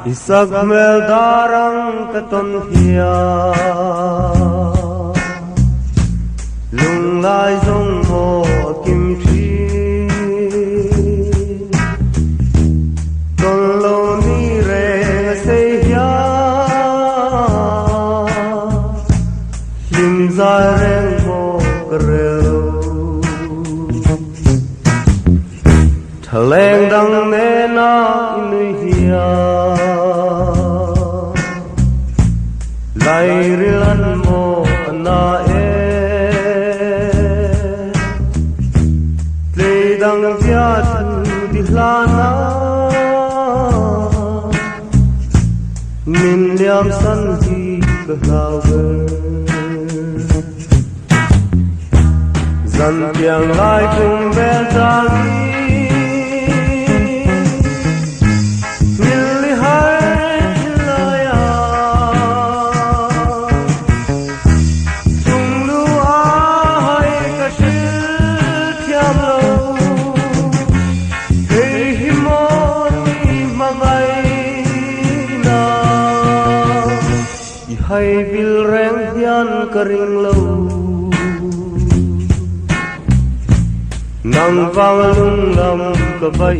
Isak mel darang katon hiya lung lai zong mo kim chi ton lo ni re se hiya lim za reng mo krel thaleng dang ne na inui hiya lai rilan mo na e tle dang pya thu di hlana min liam san hi ka hlawe zan piang lai kum bel tang hay bil reng hian karing lo nang vang lung lam ka bai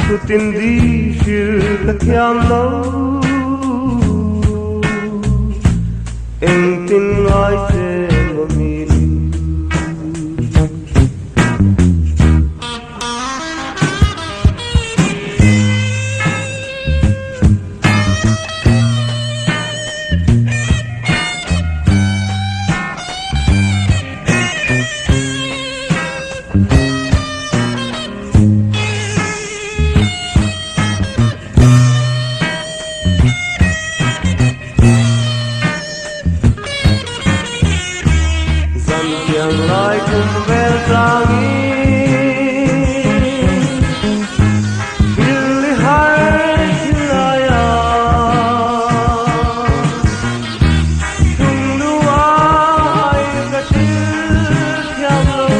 tu tin di shil ka thiam lo eng tin ngai se lo mi yang lai kum bel tangi pilih hai hilaya tung dua hai kecil yang lo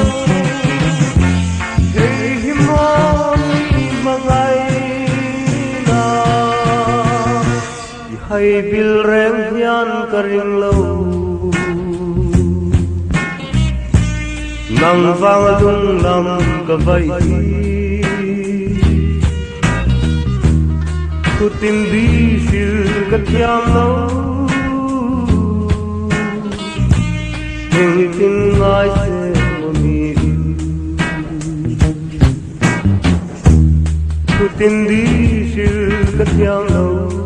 hei himon mangai na hai bil reng hian karing lo nang vang lung lam ka vai tu tim di shil ka thiam lo eng tin ngai se mo mi tu tim di shil ka thiam lo